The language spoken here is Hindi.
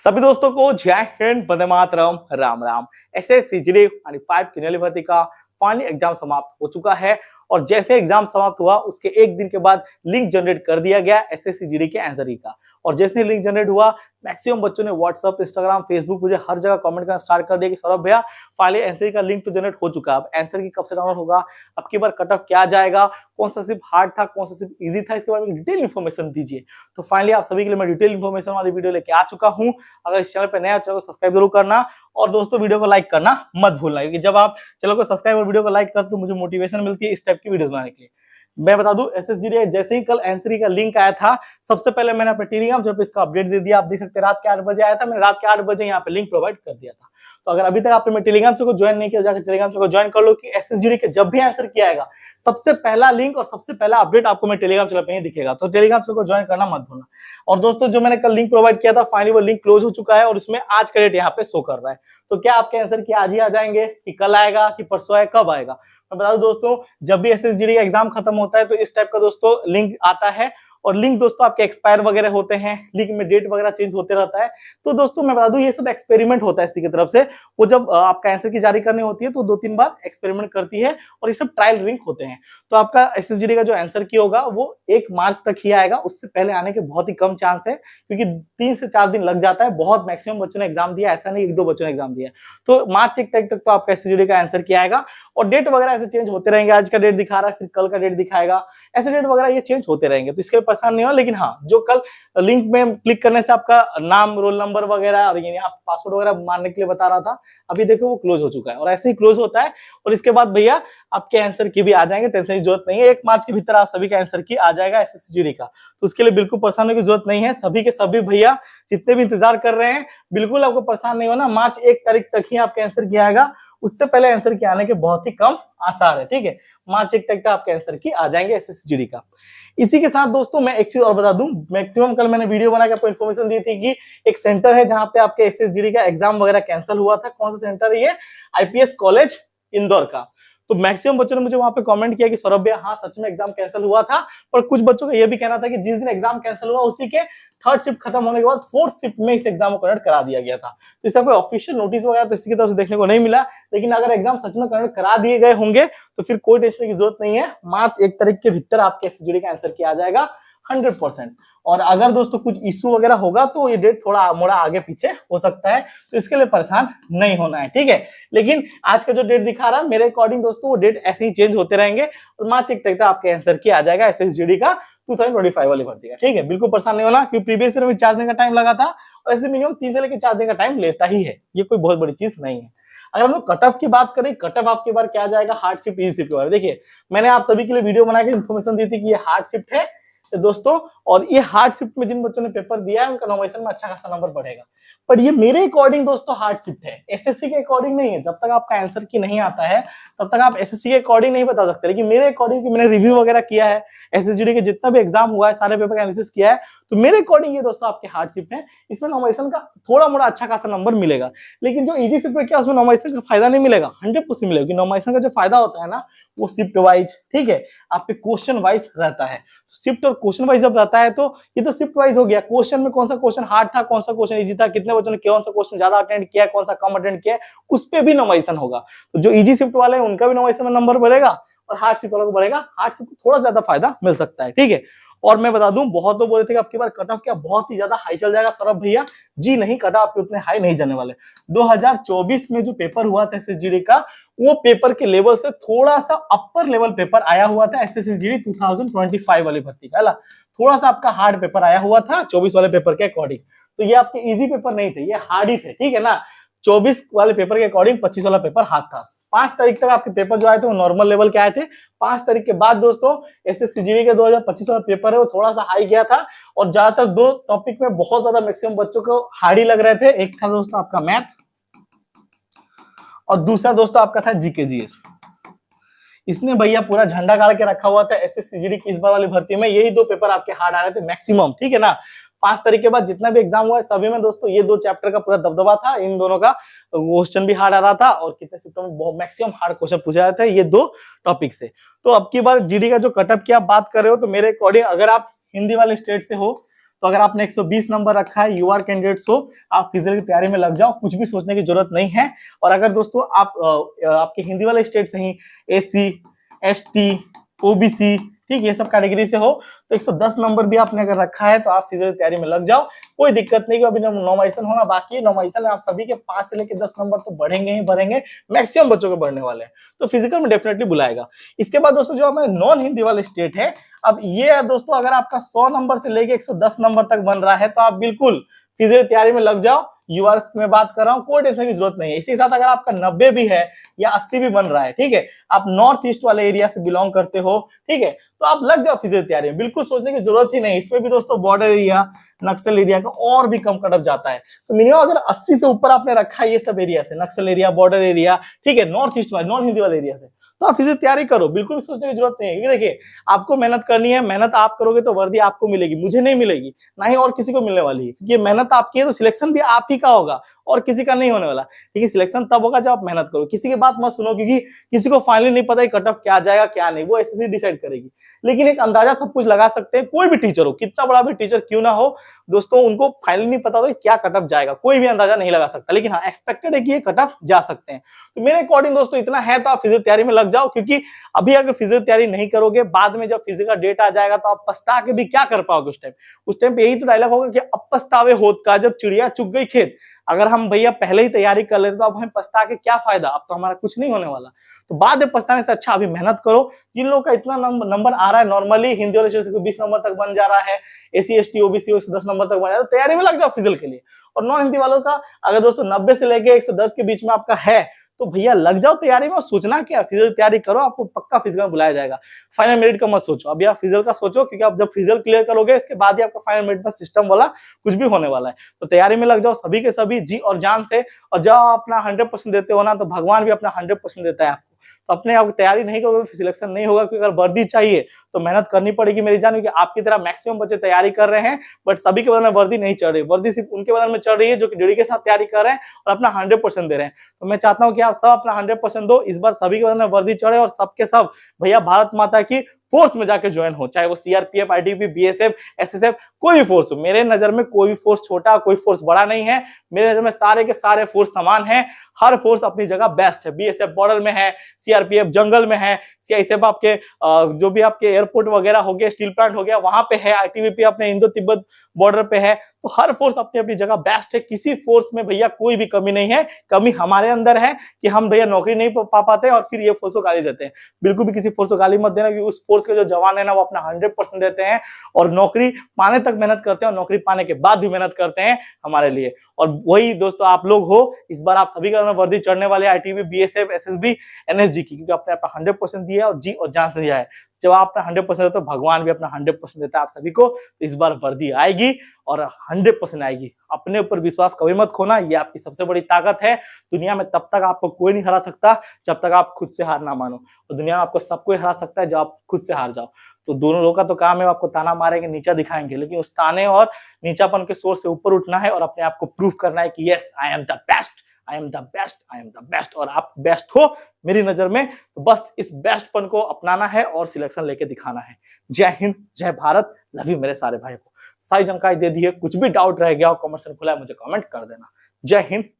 सभी दोस्तों को जय हिंद, वंदे मातरम, राम राम। एसएससी जीडी 5 की नई भर्ती का फाइनल एग्जाम समाप्त हो चुका है और जैसे एग्जाम समाप्त हुआ उसके एक दिन के बाद लिंक जनरेट कर दिया गया एसएससी जीडी के आंसर की का। और जैसे लिंक जनरेट हुआ मैक्सिमम बच्चों ने व्हाट्सएप, इंस्टाग्राम, फेसबुक मुझे हर जगह कमेंट करना स्टार्ट कर दिया कि सौरभ भैया फाइनली आंसर का लिंक तो जनरेट हो चुका है, अब आंसर की कब से डाउनलोड होगा, अब की बार कट ऑफ क्या जाएगा, कौन सा सिर्फ हार्ड था, कौन सा सिर्फ इजी था, इसके बारे में डिटेल इन्फॉर्मेशन दीजिए। तो फाइनली आप सभी के लिए मैं डिटेल इन्फॉर्मेशन वाली वीडियो लेके आ चुका हूं। अगर इस चैनल पर नया चैनल को सब्सक्राइब जरूर करना और दोस्तों वीडियो को लाइक करना मत भूलना, क्योंकि जब आप चैनल को सब्सक्राइब और वीडियो को लाइक करते तो मुझे मोटिवेशन मिलती है इस टाइप की वीडियोस बनाने के लिए। मैं बता दूं एसएसजीडी जैसे ही कल आंसर का लिंक आया था सबसे पहले मैंने अपने टेलीग्राम चैनल पे इसका अपडेट दे दिया। आप देख सकते हैं रात के 8 बजे आया था, मैंने रात के 8 बजे यहाँ पे लिंक प्रोवाइड कर दिया था। तो अगर अभी तक आपने मेरे टेलीग्राम चैनल को ज्वाइन नहीं किया जाकर टेलीग्राम चैनल को ज्वाइन कर लो कि एसएसजीडी के जब भी आंसर किया आएगा सबसे पहला लिंक और सबसे पहला अपडेट आपको मेरे टेलीग्राम चैनल पे ही दिखेगा। तो टेलीग्राम चैनल को ज्वाइन करना मत भूलना। और दोस्तों जो मैंने कल लिंक प्रोवाइड किया था फाइनली वो लिंक क्लोज हो चुका है और उसमें आज का डेट यहाँ पे शो कर रहा है। तो क्या आपके आंसर की आज ही आ जाएंगे कि कल आएगा कि परसों आएगा, कब आएगा? मैं बता दूं दोस्तों जब भी एसएसजीडी का एग्जाम खत्म होता है तो इस टाइप का दोस्तों लिंक आता है और लिंक दोस्तों आपके एक्सपायर वगैरह होते हैं, लिंक में डेट वगैरह चेंज होते रहता है। तो दोस्तों मैं बता दूं ये सब एक्सपेरिमेंट होता है इसी की तरफ से। वो जब आपका आंसर की जारी करनी होती है तो 2-3 बार एक्सपेरिमेंट करती है और ये सब ट्रायल लिंक होते हैं। तो आपका एसएसजीडी का जो आंसर की होगा वो 1 मार्च तक ही आएगा, उससे पहले आने के बहुत ही कम चांस है क्योंकि 3 से 4 दिन लग जाता है। बहुत मैक्सिमम बच्चों ने एग्जाम दिया, ऐसा नहीं 1-2 बच्चों ने एग्जाम दिया। तो मार्च 1 तारीख तक तो आपका एसएसजीडी का आंसर की आएगा और डेट वगैरह ऐसे चेंज होते रहेंगे। आज का डेट दिखा रहा है फिर कल का डेट दिखाएगा, ऐसे डेट वगैरह ये चेंज होते रहेंगे। तो इसके लिए परेशान नहीं हो, लेकिन हाँ जो कल लिंक में क्लिक करने से आपका नाम, रोल नंबर वगैरह और यहाँ पासवर्ड वगैरह मारने के लिए बता रहा था, अभी देखो वो क्लोज हो चुका है और ऐसे ही क्लोज होता है। और इसके बाद भैया आपके आंसर की भी आ जाएंगे, टेंशन की जरूरत नहीं है। 1 मार्च के भीतर आप सभी का आंसर की आ जाएगा एसएसजीडी का, तो उसके लिए बिल्कुल परेशान होने की जरूरत नहीं है। सभी के सभी भैया जितने भी इंतजार कर रहे हैं बिल्कुल आपको परेशान नहीं होना। मार्च 1 तारीख तक ही आपके आंसर की आएगा, उससे पहले आंसर के आने के बहुत ही कम आसार है। ठीक है, मार्च 1 तक आपके आंसर की आ जाएंगे एसएसजीडी का। इसी के साथ दोस्तों मैं एक चीज और बता दूं, मैक्सिमम कल मैंने वीडियो बना के आपको इन्फॉर्मेशन दी थी कि एक सेंटर है जहां पे आपके एसएसजीडी का एग्जाम वगैरह कैंसिल हुआ था। कौन सा सेंटर है ये? आईपीएस कॉलेज इंदौर का। तो मैक्सिमम बच्चों ने मुझे वहां पे कमेंट किया कि सौरभ भैया हाँ सच में एग्जाम कैंसिल हुआ था, पर कुछ बच्चों का ये भी कहना था कि जिस दिन एग्जाम कैंसिल हुआ उसी के 3rd शिफ्ट खत्म होने के बाद 4th शिफ्ट में इस एग्जाम को कंडक्ट करा दिया गया था। तो इसका कोई ऑफिशियल नोटिस वगैरह तो इसकी तरफ से देखने को नहीं मिला, लेकिन अगर एग्जाम सच में कंडक्ट करा दिए गए होंगे तो फिर कोई टेंशन की जरूरत नहीं है। मार्च 1 तारीख के भीतर आपके एसएसजीडी का आंसर किया जाएगा 100%। और अगर दोस्तों कुछ इशू वगैरह होगा तो ये डेट थोड़ा मोड़ा आगे पीछे हो सकता है, तो इसके लिए परेशान नहीं होना है। ठीक है, लेकिन आज का जो डेट दिखा रहा है मेरे अकॉर्डिंग दोस्तों वो डेट ऐसे ही चेंज होते रहेंगे और मार्च 1 तक आपके आंसर की आ जाएगा एसएसजीडी का 2025 वाली भर्ती का। ठीक है, बिल्कुल परेशान नहीं होना क्योंकि प्रीवियस ईयर में 4 दिन का टाइम लगा था और ऐसे मिनिमम 3 से लेकर 4 दिन का टाइम लेता ही है, ये कोई बहुत बड़ी चीज नहीं है। अगर हम लोग कट ऑफ की बात करें, कट ऑफ आपकी बार क्या जाएगा हार्ड शिफ्ट, इजी शिफ्ट वाले। देखिए मैंने आप सभी के लिए वीडियो बना के इन्फॉर्मेशन दी थी कि ये हार्ड शिफ्ट है दोस्तों, और ये हार्ड शिफ्ट में जिन बच्चों ने पेपर दिया है उनका नॉमिनेशन में अच्छा खासा नंबर बढ़ेगा। पर ये मेरे अकॉर्डिंग दोस्तों हार्ड शिफ्ट है, एसएससी के अकॉर्डिंग नहीं है। जब तक आपका आंसर की नहीं आता है तब तक आप एसएससी के अकॉर्डिंग नहीं बता सकते, लेकिन मेरे अकॉर्डिंग मैंने रिव्यू वगैरह किया है, एसएसजीडी के जितना भी एग्जाम हुआ है सारे पेपर का एनालिसिस किया है, तो मेरे अकॉर्डिंग ये दोस्तों आपके हार्ड शिफ्ट है। इसमें नॉमिनेशन का थोड़ा मोड़ा अच्छा खासा नंबर मिलेगा, लेकिन जो इजी शिफ्ट में क्या उसमें नॉमिनेशन का फायदा नहीं मिलेगा, 100% मिलेगा। क्योंकि नॉमिनेशन का जो फायदा होता है ना वो शिफ्ट वाइज, ठीक है, आपके क्वेश्चन वाइज रहता है। शिफ्ट और क्वेश्चन वाइज जब रहता है तो ये तो शिफ्ट वाइज हो गया, क्वेश्चन में कौन सा क्वेश्चन हार्ड था, कौन सा क्वेश्चन इजी था, कितने बच्चों ने कौन सा क्वेश्चन ज्यादा अटेंड किया है, कौन सा कम अटेंड किया है, उस पे भी नॉमिनेशन होगा। तो जो इजी शिफ्ट वाले हैं उनका भी नॉमिनेशन में नंबर बढ़ेगा और हार्ड शिफ्ट वालों को बढ़ेगा, हार्ड शिफ्ट को थोड़ा ज्यादा फायदा मिल सकता है। ठीक है, और मैं बता दूं बहुत लोग बोले थे कि आपकी बार कट ऑफ क्या बहुत ही ज्यादा हाई चल जाएगा सौरभ भैया। जी नहीं, कट ऑफ उतने हाई नहीं जाने वाले। 2024 में जो पेपर हुआ था एसएसजीडी का वो पेपर के लेवल से थोड़ा सा अपर लेवल पेपर आया हुआ था एसएसजीडी 2025 वाली भर्ती का। थोड़ा सा आपका हार्ड पेपर आया हुआ था 24 वाले पेपर के अकॉर्डिंग। तो ये आपके इजी पेपर नहीं थे, ये हार्ड ही थे। ठीक है ना, 24 वाले पेपर के अकॉर्डिंग 25 वाला पेपर हार्ड था। 5 तारीख तक आपके पेपर जो आए थे वो नॉर्मल लेवल के आए थे। 5 तारीख के बाद दोस्तों एसएसजीडी के 2025 वाला पेपर है वो थोड़ा सा हाई गया था और ज्यादातर 2 टॉपिक में बहुत ज्यादा मैक्सिमम बच्चों को हार्ड ही लग रहे थे। एक था दोस्तों आपका मैथ और दूसरा दोस्तों आपका था जीके जीएस। इसने भैया पूरा झंडा गाड़ के रखा हुआ था एसएसजीडी की इस बार वाली भर्ती में, यही 2 पेपर आपके हार्ड आ रहे थे मैक्सिमम। ठीक है ना, 5 तारीख के बाद जितना भी एग्जाम हुआ है सभी में दोस्तों ये 2 चैप्टर का पूरा दबदबा था। इन दोनों का क्वेश्चन भी हार्ड आ रहा था और कितने शिफ्टों में मैक्सिमम हार्ड क्वेश्चन पूछा जाता है ये 2 टॉपिक से। तो अब की बार जीडी का जो कटअप की आप बात कर रहे हो तो मेरे अकॉर्डिंग अगर आप हिंदी वाले स्टेट से हो तो अगर आपने 120 नंबर रखा है, यू आर कैंडिडेट, सो आप फिजिकल की तैयारी में लग जाओ, कुछ भी सोचने की जरूरत नहीं है। और अगर दोस्तों आप आपके हिंदी वाले स्टेट से ही एससी, एसटी, ओबीसी, ठीक, ये सब कैटेगरी से हो, तो 110 नंबर भी आपने अगर रखा है तो आप फिजिकल तैयारी में लग जाओ, कोई दिक्कत नहीं। अभी नॉमिनेशन होना बाकी है, नॉमिनेशन में आप सभी के 5 से लेकर 10 नंबर तो बढ़ेंगे ही बढ़ेंगे, मैक्सिमम बच्चों के बढ़ने वाले हैं, तो फिजिकल में डेफिनेटली बुलाएगा। इसके बाद दोस्तों जो हमारे नॉन हिंदी वाले स्टेट है, अब ये है दोस्तों, अगर आपका 100 नंबर से लेके 110 नंबर तक बन रहा है तो आप बिल्कुल फिजिकल तैयारी में लग जाओ। यूआरएस में बात कर रहा हूं, कोई टेंशन की जरूरत नहीं है। इसी के साथ अगर आपका 90 भी है या 80 भी बन रहा है, ठीक है, आप नॉर्थ ईस्ट वाले एरिया से बिलोंग करते हो, ठीक है, तो आप लग जाओ फिजिकल तैयारी में, बिल्कुल सोचने की जरूरत ही नहीं। इसमें भी दोस्तों बॉर्डर एरिया, नक्सल एरिया का और भी कम कटअप जाता है, तो मिनिमम अगर 80 से ऊपर आपने रखा है ये सब एरिया से, नक्सल एरिया, बॉर्डर एरिया, ठीक है, नॉर्थ ईस्ट वाले, नॉन हिंदी वाले एरिया से, तो आप फिजिकल तैयारी करो, बिल्कुल भी सोचने की जरूरत नहीं है। क्योंकि देखिए, आपको मेहनत करनी है, मेहनत आप करोगे तो वर्दी आपको मिलेगी, मुझे नहीं मिलेगी, ना ही और किसी को मिलने वाली है, क्योंकि मेहनत आपकी है तो सिलेक्शन भी आप ही का होगा और किसी का नहीं होने वाला। लेकिन सिलेक्शन तब होगा जब आप मेहनत करो, किसी की बात मत सुनो, क्योंकि किसी को फाइनली नहीं पता कट ऑफ क्या जाएगा क्या नहीं, वो एसएससी डिसाइड करेगी। लेकिन एक अंदाजा सब कुछ लगा सकते हैं, कोई भी टीचर हो, कितना बड़ा भी टीचर क्यों ना हो दोस्तों, उनको फाइनली नहीं पता होता क्या कट ऑफ जाएगा, कोई भी अंदाजा नहीं लगा सकता, लेकिन हाँ एक्सपेक्टेड है कि ये कट ऑफ जा सकते हैं। तो मेरे अकॉर्डिंग दोस्तों इतना है, तो आप फिजिकल तैयारी में लग जाओ, क्योंकि अभी अगर फिजिकल तैयारी नहीं करोगे, बाद में जब फिजिकल का डेट आ जाएगा तो आप पछता के भी क्या कर पाओगे उस टाइम पे यही तो डायलॉग होगा कि अब पछतावे होत का जब चिड़िया चुग गई खेत। अगर हम भैया पहले ही तैयारी कर लेते तो अब हमें पछता के क्या फायदा, अब तो हमारा कुछ नहीं होने वाला। तो बाद में पछताने से अच्छा अभी मेहनत करो। जिन लोगों का इतना नंबर आ रहा है, नॉर्मली हिंदी वाले से 20 नंबर तक बन जा रहा है, एसी एसटी ओबीसी 10 नंबर तक बन जा रहा है, तो तैयारी में लग जाओ फिजिकल के लिए। और नॉन हिंदी वालों का अगर दोस्तों 90 से लेके 110 के बीच में आपका है, तो भैया लग जाओ तैयारी में, सोचना क्या, फिजिकल तैयारी करो, आपको पक्का फिजिकल में बुलाया जाएगा। फाइनल मेरिट का मत सोचो, अभी आप फिजिकल का सोचो, क्योंकि आप जब फिजिकल क्लियर करोगे इसके बाद ही आपका फाइनल मेरिट में सिस्टम वाला कुछ भी होने वाला है। तो तैयारी में लग जाओ सभी के सभी जी और जान से, और जब आप अपना 100% देते हो ना, तो भगवान भी अपना 100% देता है आपको। तो अपने आप तैयारी नहीं करोगे तो सिलेक्शन नहीं होगा, क्योंकि अगर वर्दी चाहिए तो मेहनत करनी पड़ेगी मेरी जान, क्योंकि आपकी तरह मैक्सिमम बच्चे तैयारी कर रहे हैं, बट सभी के बदल में वर्दी नहीं चढ़ रही, वर्दी सिर्फ उनके बदल में चढ़ रही है जो कि डेडिकेशन के साथ तैयारी कर रहे हैं और अपना 100% दे रहे हैं। तो मैं चाहता हूं कि आप सब अपना 100% दो, इस बार सभी के बदल में वर्दी चढ़े और सबके सब भैया भारत माता की फोर्स में जाके ज्वाइन हो, चाहे वो सीआरपीएफ, आईटीबीपी, बीएसएफ, एसएसएफ, कोई भी फोर्स हो। मेरे नजर में कोई भी फोर्स छोटा, कोई फोर्स बड़ा नहीं है, मेरे नजर में सारे के सारे फोर्स समान हैं, हर फोर्स अपनी जगह बेस्ट है। बीएसएफ बॉर्डर में है, सीआरपीएफ जंगल में है, सीआईएसएफ आपके जो भी आपके एयरपोर्ट वगैरह हो गया, स्टील प्लांट हो गया, वहां पे है, आईटीबीपी अपने इंडो तिब्बत बॉर्डर पे है। तो हर फोर्स अपनी अपनी जगह बेस्ट है, किसी फोर्स में भैया कोई भी कमी नहीं है। कमी हमारे अंदर है कि हम भैया नौकरी नहीं पा पाते और फिर ये फोर्स को गाली देते हैं। बिल्कुल भी किसी फोर्स को गाली मत देना, क्योंकि उस फोर्स के जो जवान है ना, वो अपना 100% देते हैं और नौकरी पाने तक मेहनत करते हैं और नौकरी पाने के बाद भी मेहनत करते हैं हमारे लिए। और वही दोस्तों आप लोग हो, इस बार आप सभी का वर्दी चढ़ने वाले आईटीबी, बीएसएफ, एसएसबी, एनएसजी की, क्योंकि आपने अपना 100% दिया और जी और जान से दिया है। जब आप अपना 100% देते हो, भगवान भी अपना 100% देता है आप सभी को। तो इस बार वर्दी आएगी और 100% आएगी। अपने ऊपर विश्वास कभी मत खोना, ये आपकी सबसे बड़ी ताकत है। दुनिया में तब तक आपको कोई नहीं हरा सकता जब तक आप खुद से हार ना मानो, और दुनिया में आपको सब कोई हरा सकता है जब आप खुद से हार जाओ। तो दोनों लोगों का तो काम है, आपको ताना मारेंगे, नीचा दिखाएंगे, लेकिन उस ताने और नीचापन के सोच से ऊपर उठना है और अपने आप को प्रूव करना है कि yes I am the best, I am the best, I am the best. और आप बेस्ट हो मेरी नजर में, तो बस इस बेस्टपन को अपनाना है और सिलेक्शन लेके दिखाना है। जय हिंद, जय भारत, लव यू मेरे सारे भाई को। सारी जानकारी दे दी है, कुछ भी डाउट रह गया हो, कमेंट सेक्शन खुला है, मुझे कमेंट कर देना। जय हिंद।